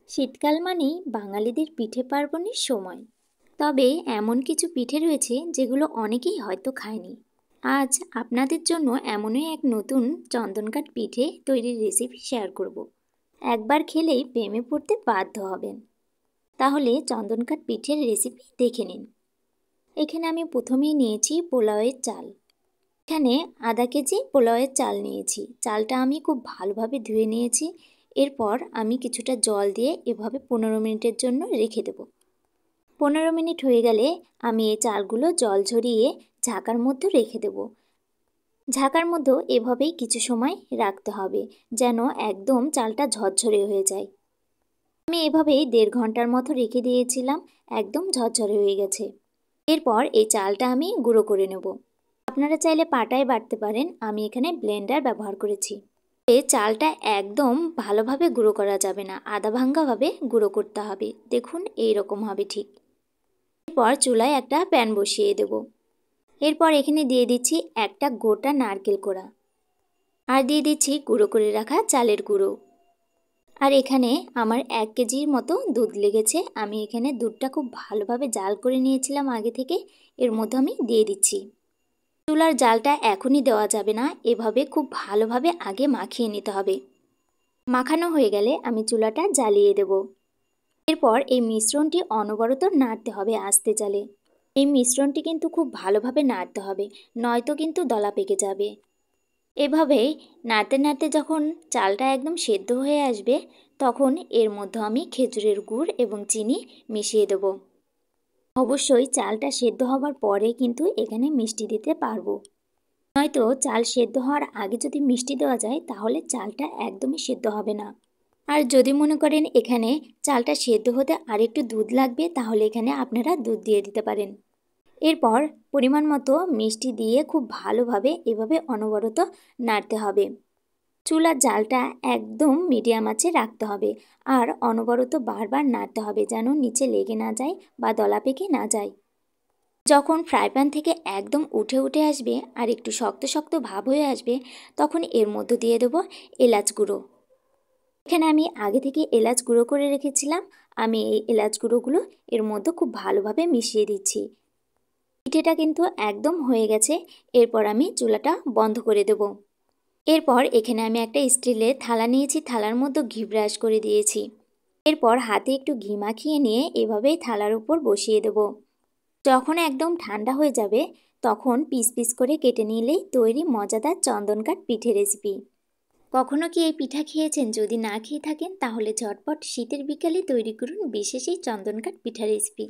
শীতকাল মানেই বাঙালিদের পিঠে পার্বণের সময়। তবে এমন কিছু পিঠে রয়েছে যেগুলো অনেকেই হয়তো খায়নি। আজ আপনাদের জন্য এমনই এক নতুন চন্দনকাঠ পিঠে তৈরির রেসিপি শেয়ার করব। একবার খেলেই প্রেমে পড়তে বাধ্য হবেন। তাহলে চন্দনকাঠ পিঠের রেসিপি দেখে নিন। এখানে আমি প্রথমেই নিয়েছি পোলাওয়ের চাল। এখানে আধা কেজি পোলাওয়ের চাল নিয়েছি। চালটা আমি খুব ভালোভাবে ধুয়ে নিয়েছি। এরপর আমি কিছুটা জল দিয়ে এভাবে 15 মিনিটের জন্য রেখে দেব। 15 মিনিট হয়ে গেলে আমি এই চালগুলো জল ঝরিয়ে ঢাকার মধ্যে রেখে দেব। ঢাকার মধ্যে এভাবেই কিছু সময় রাখতে হবে, যেন একদম চালটা ঝরঝরে হয়ে যায়। আমি এভাবেই 1.5 ঘন্টার মতো রেখে দিয়েছিলাম, একদম ঝরঝরে হয়ে গেছে। এরপর এই চালটা আমি গুঁড়ো করে নেব। আপনারা চাইলে পাটায় বাটতে পারেন, আমি এখানে ব্লেন্ডার ব্যবহার করেছি। এই চালটা একদম ভালোভাবে গুঁড়ো করা যাবে না, আধা ভাঙ্গাভাবে গুঁড়ো করতে হবে। দেখুন এই রকম হবে ঠিক। এরপর চুলায় একটা প্যান বসিয়ে দেব। এরপর এখানে দিয়ে দিচ্ছি একটা গোটা নারকেল কোড়া, আর দিয়ে দিচ্ছি গুঁড়ো করে রাখা চালের গুঁড়ো। আর এখানে আমার 1 কেজির মতো দুধ লেগেছে। আমি এখানে দুধটা খুব ভালোভাবে জাল করে নিয়েছিলাম আগে থেকে, এর মধ্যে আমি দিয়ে দিচ্ছি। চুলার জালটা এখনই দেওয়া যাবে না, এভাবে খুব ভালোভাবে আগে মাখিয়ে নিতে হবে। মাখানো হয়ে গেলে আমি চুলাটা জ্বালিয়ে দেব। এরপর এই মিশ্রণটি অনবরত নাড়তে হবে আস্তে জালে। এই মিশ্রণটি কিন্তু খুব ভালোভাবে নাড়তে হবে, নয়তো কিন্তু দলা পেকে যাবে। এভাবেই নাড়তে নাড়তে যখন চালটা একদম সেদ্ধ হয়ে আসবে, তখন এর মধ্যে আমি খেজুরের গুড় এবং চিনি মিশিয়ে দেব। অবশ্যই চালটা সেদ্ধ হবার পরে কিন্তু এখানে মিষ্টি দিতে পারবো, নয়তো চাল সেদ্ধ হওয়ার আগে যদি মিষ্টি দেওয়া যায় তাহলে চালটা একদমই সেদ্ধ হবে না। আর যদি মনে করেন এখানে চালটা সেদ্ধ হতে আরেকটু দুধ লাগবে, তাহলে এখানে আপনারা দুধ দিয়ে দিতে পারেন। এরপর পরিমাণ মতো মিষ্টি দিয়ে খুব ভালোভাবে এভাবে অনবরত নাড়তে হবে। চুলার জালটা একদম মিডিয়াম আঁচে রাখতে হবে, আর অনবরত বারবার নাড়তে হবে যেন নিচে লেগে না যায় বা দলা পেকে না যায়। যখন ফ্রাই প্যান থেকে একদম উঠে উঠে আসবে আর একটু শক্ত শক্ত ভাব হয়ে আসবে, তখন এর মধ্যে দিয়ে দেবো এলাচ গুঁড়ো। এখানে আমি আগে থেকে এলাচ গুঁড়ো করে রেখেছিলাম। আমি এই এলাচ গুঁড়োগুলো এর মধ্যে খুব ভালোভাবে মিশিয়ে দিচ্ছি। পিঠেটা কিন্তু একদম হয়ে গেছে। এরপর আমি চুলাটা বন্ধ করে দেব। এরপর এখানে আমি একটা স্টিলের থালা নিয়েছি, থালার মধ্যে ঘি ব্রাশ করে দিয়েছি। এরপর হাতে একটু ঘি মাখিয়ে নিয়ে এভাবেই থালার উপর বসিয়ে দেব। যখন একদম ঠান্ডা হয়ে যাবে তখন পিস পিস করে কেটে নিলেই তৈরি মজাদার চন্দনকাঠ পিঠে রেসিপি। কখনো কি এই পিঠা খেয়েছেন? যদি না খেয়ে থাকেন তাহলে ঝটপট শীতের বিকালে তৈরি করুন বিশেষ এই চন্দনকাঠ পিঠা রেসিপি।